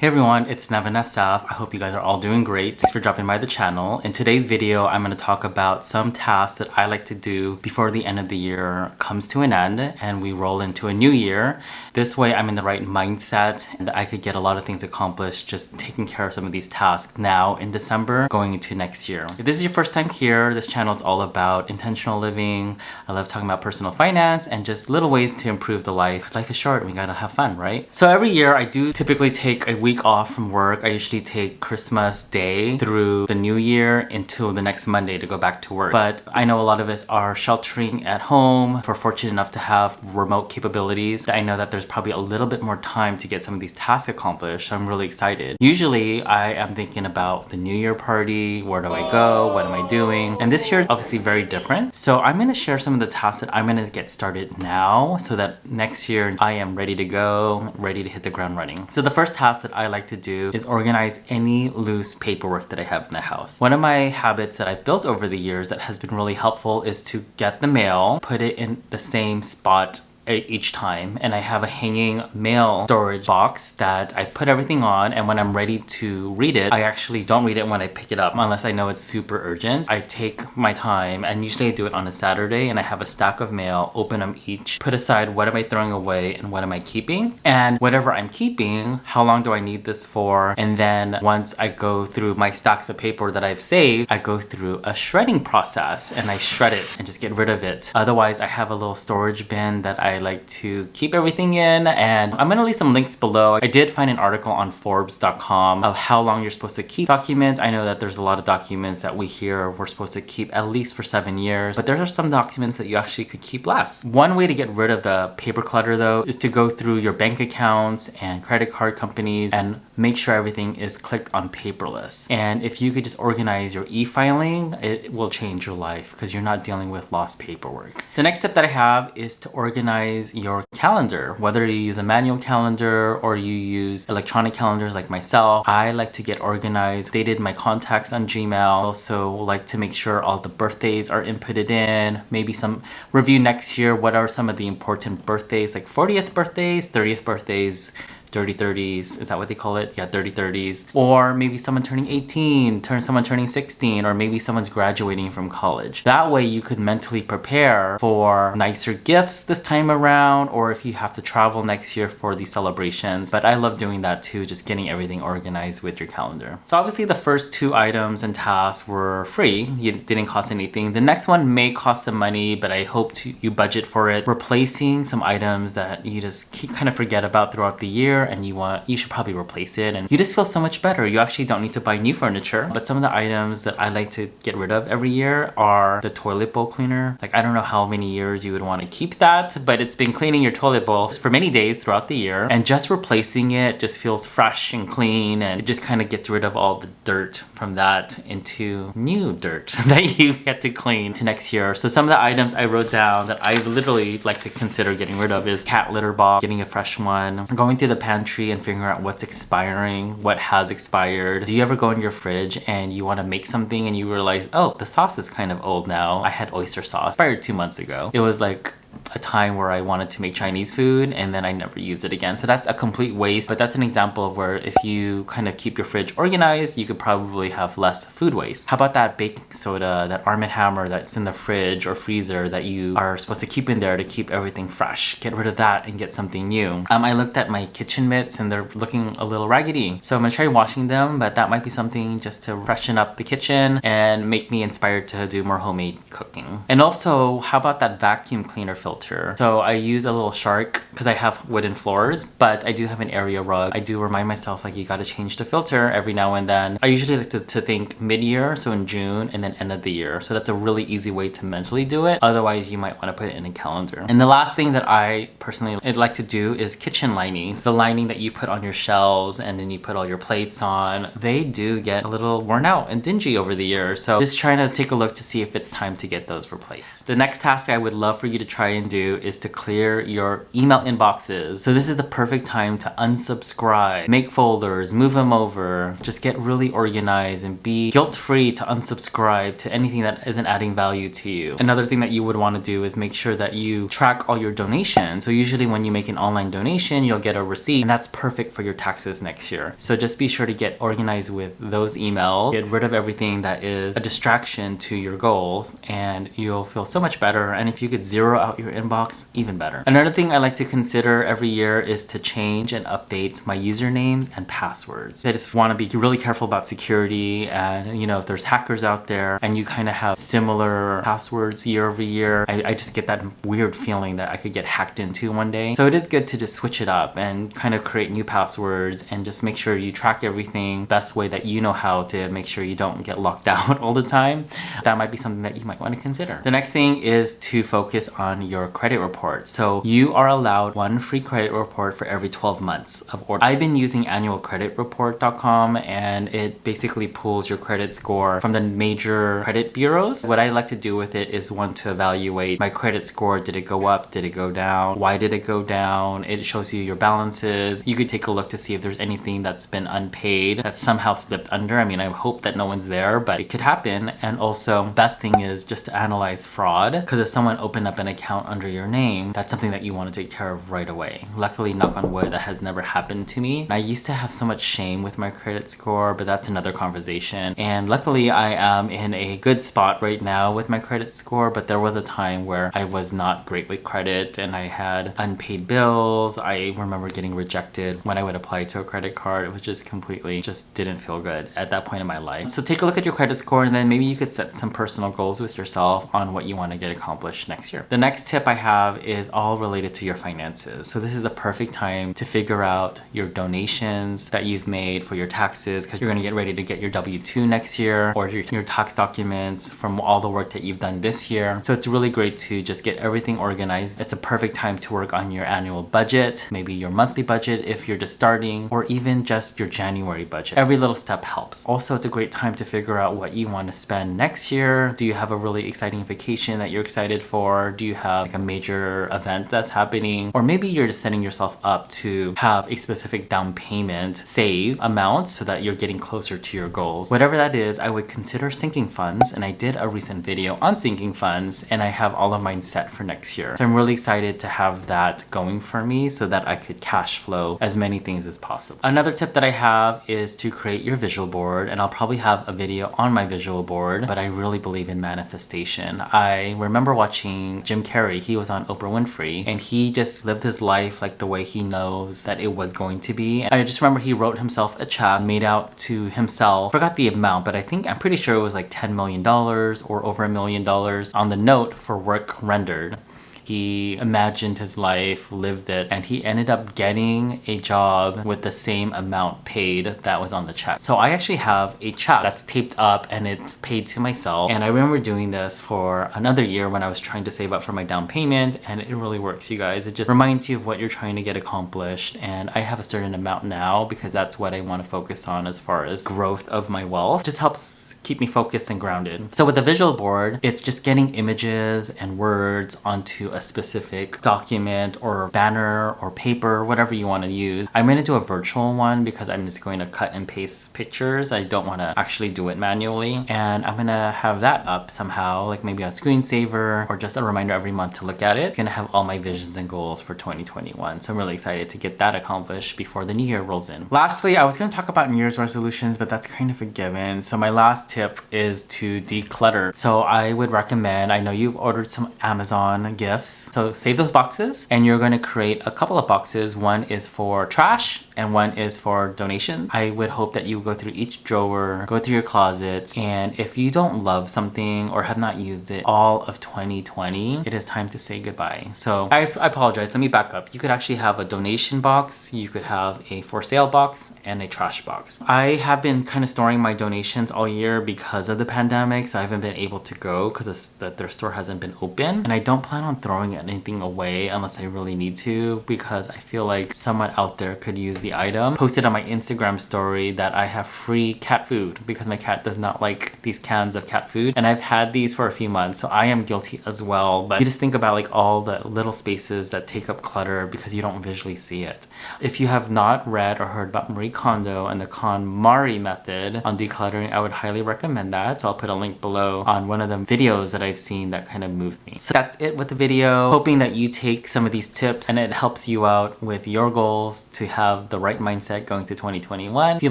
Hey everyone, it's Nevin SF. I hope you guys are all doing great. Thanks for dropping by the channel. In today's video, I'm going to talk about some tasks that I like to do before the end of the year comes to an end and we roll into a new year. This way I'm in the right mindset and I could get a lot of things accomplished just taking care of some of these tasks now in December going into next year. If this is your first time here, this channel is all about intentional living. I love talking about personal finance and just little ways to improve the life. Life is short and we gotta have fun, right? So every year I do typically take a week off from work. I usually take Christmas Day through the new year until the next Monday to go back to work. But I know a lot of us are sheltering at home. If we're fortunate enough to have remote capabilities, I know that there's probably a little bit more time to get some of these tasks accomplished. So I'm really excited. Usually I am thinking about the New Year party. Where do I go? What am I doing? And this year is obviously very different. So I'm going to share some of the tasks that I'm going to get started now so that next year I am ready to go, ready to hit the ground running. So the first task that I like to do is organize any loose paperwork that I have in the house. One of my habits that I've built over the years that has been really helpful is to get the mail, put it in the same spot each time, and I have a hanging mail storage box that I put everything on, and when I'm ready to read it, I actually don't read it when I pick it up unless I know it's super urgent. I take my time, and usually I do it on a Saturday, and I have a stack of mail, open them each, put aside what am I throwing away and what am I keeping, and whatever I'm keeping, how long do I need this for, and then once I go through my stacks of paper that I've saved, I go through a shredding process and I shred it and just get rid of it. Otherwise, I have a little storage bin that I like to keep everything in, and I'm gonna leave some links below. I did find an article on Forbes.com of how long you're supposed to keep documents. I know that there's a lot of documents that we hear we're supposed to keep at least for 7 years, but there are some documents that you actually could keep less. One way to get rid of the paper clutter though is to go through your bank accounts and credit card companies and make sure everything is clicked on paperless. And if you could just organize your e-filing, it will change your life because you're not dealing with lost paperwork. The next step that I have is to organize your calendar. Whether you use a manual calendar or you use electronic calendars like myself, I like to get organized, dated my contacts on Gmail. Also like to make sure all the birthdays are inputted in, maybe some review next year what are some of the important birthdays, like 40th birthdays, 30th birthdays, dirty 30s, is that what they call it? Yeah, dirty 30s. Or maybe someone turning 18, someone turning 16, or maybe someone's graduating from college. That way you could mentally prepare for nicer gifts this time around, or if you have to travel next year for these celebrations. But I love doing that too, just getting everything organized with your calendar. So obviously the first two items and tasks were free. It didn't cost anything. The next one may cost some money, but I hope you budget for it. Replacing some items that you just kind of forget about throughout the year, and you should probably replace it, and you just feel so much better. You actually don't need to buy new furniture. But some of the items that I like to get rid of every year are the toilet bowl cleaner. Like, I don't know how many years you would want to keep that, but it's been cleaning your toilet bowl for many days throughout the year, and just replacing it just feels fresh and clean, and it just kind of gets rid of all the dirt from that into new dirt that you get to clean to next year. So some of the items I wrote down that I literally like to consider getting rid of is cat litter box, getting a fresh one, going through the pantry and figuring out what's expiring, what has expired. Do you ever go in your fridge and you want to make something and you realize, oh, the sauce is kind of old now. I had oyster sauce, expired 2 months ago. It was like a time where I wanted to make Chinese food and then I never used it again. So that's a complete waste, but that's an example of where if you kind of keep your fridge organized, you could probably have less food waste. How about that baking soda, that Arm & Hammer that's in the fridge or freezer that you are supposed to keep in there to keep everything fresh? Get rid of that and get something new. I looked at my kitchen mitts and they're looking a little raggedy. So I'm gonna try washing them, but that might be something just to freshen up the kitchen and make me inspired to do more homemade cooking. And also, how about that vacuum cleaner filter? So I use a little shark because I have wooden floors, but I do have an area rug. I do remind myself like you got to change the filter every now and then. I usually like to think mid-year, so in June, and then end of the year. So that's a really easy way to mentally do it. Otherwise, you might want to put it in a calendar. And the last thing that I personally like to do is kitchen linings. The lining that you put on your shelves and then you put all your plates on, they do get a little worn out and dingy over the years. So just trying to take a look to see if it's time to get those replaced. The next task I would love for you to try and do is to clear your email inboxes. So this is the perfect time to unsubscribe, make folders, move them over, just get really organized and be guilt-free to unsubscribe to anything that isn't adding value to you. Another thing that you would want to do is make sure that you track all your donations. So usually when you make an online donation, you'll get a receipt, and that's perfect for your taxes next year. So just be sure to get organized with those emails, get rid of everything that is a distraction to your goals, and you'll feel so much better. And if you could zero out your inbox, even better. Another thing I like to consider every year is to change and update my usernames and passwords. I just want to be really careful about security, and if there's hackers out there and you kind of have similar passwords year over year, I just get that weird feeling that I could get hacked into one day. So it is good to just switch it up and kind of create new passwords and just make sure you track everything best way that you know how to make sure you don't get locked out all the time. That might be something that you might want to consider. The next thing is to focus on your credit report. So you are allowed one free credit report for every 12 months of order. I've been using annualcreditreport.com, and it basically pulls your credit score from the major credit bureaus. What I like to do with it is one to evaluate my credit score. Did it go up? Did it go down? Why did it go down? It shows you your balances. You could take a look to see if there's anything that's been unpaid that somehow slipped under. I mean, I hope that no one's there, but it could happen. And also, best thing is just to analyze fraud, because if someone opened up an account under your name, that's something that you want to take care of right away. Luckily, knock on wood, that has never happened to me. I used to have so much shame with my credit score, but that's another conversation. And luckily, I am in a good spot right now with my credit score, but there was a time where I was not great with credit and I had unpaid bills. I remember getting rejected when I would apply to a credit card. It was just completely, just didn't feel good at that point in my life. So take a look at your credit score, and then maybe you could set some personal goals with yourself on what you want to get accomplished next year. The next tip I have is all related to your finances. So this is the perfect time to figure out your donations that you've made for your taxes, because you're going to get ready to get your W-2 next year, or your tax documents from all the work that you've done this year. So it's really great to just get everything organized. It's a perfect time to work on your annual budget, maybe your monthly budget if you're just starting, or even just your January budget. Every little step helps. Also, it's a great time to figure out what you want to spend next year. Do you have a really exciting vacation that you're excited for? Do you have like a major event that's happening? Or maybe you're just setting yourself up to have a specific down payment save amount so that you're getting closer to your goals. Whatever that is, I would consider sinking funds, and I did a recent video on sinking funds, and I have all of mine set for next year. So I'm really excited to have that going for me so that I could cash flow as many things as possible. Another tip that I have is to create your visual board, and I'll probably have a video on my visual board, but I really believe in manifestation. I remember watching Jim Carrey. He was on Oprah Winfrey, and he just lived his life like the way he knows that it was going to be. And I just remember he wrote himself a check, made out to himself, forgot the amount, but I'm pretty sure it was like $10 million or over $1 million on the note for work rendered. He imagined his life, lived it, and he ended up getting a job with the same amount paid that was on the check. So I actually have a check that's taped up and it's paid to myself. And I remember doing this for another year when I was trying to save up for my down payment, and it really works, you guys. It just reminds you of what you're trying to get accomplished. And I have a certain amount now because that's what I want to focus on as far as growth of my wealth. It just helps keep me focused and grounded. So with the visual board, it's just getting images and words onto a specific document or banner or paper, whatever you want to use. I'm going to do a virtual one because I'm just going to cut and paste pictures. I don't want to actually do it manually. And I'm going to have that up somehow, like maybe a screensaver or just a reminder every month to look at it. It's going to have all my visions and goals for 2021. So I'm really excited to get that accomplished before the new year rolls in. Lastly, I was going to talk about New Year's resolutions, but that's kind of a given. So my last tip is to declutter. So I would recommend, I know you've ordered some Amazon gifts. So save those boxes and you're going to create a couple of boxes. One is for trash and one is for donation. I would hope that you go through each drawer, go through your closets, and if you don't love something or have not used it all of 2020, it is time to say goodbye. So I apologize. Let me back up. You could actually have a donation box, you could have a for sale box, and a trash box. I have been kind of storing my donations all year because of the pandemic, so I haven't been able to go because their store hasn't been open, and I don't plan on throwing anything away unless I really need to, because I feel like someone out there could use use the item. Posted on my Instagram story that I have free cat food because my cat does not like these cans of cat food, and I've had these for a few months, so I am guilty as well. But you just think about like all the little spaces that take up clutter because you don't visually see it. If you have not read or heard about Marie Kondo and the KonMari method on decluttering, I would highly recommend that. So I'll put a link below on one of the videos that I've seen that kind of moved me. So that's it with the video. Hoping that you take some of these tips and it helps you out with your goals to have the right mindset going to 2021. If you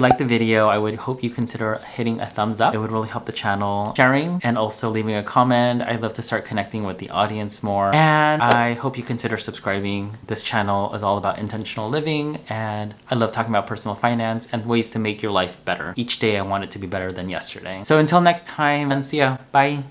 liked the video, I would hope you consider hitting a thumbs up. It would really help the channel, sharing, and also leaving a comment. I'd love to start connecting with the audience more. And I hope you consider subscribing. This channel is all about intentional living, and I love talking about personal finance and ways to make your life better. Each day I want it to be better than yesterday. So until next time, and see ya. Bye.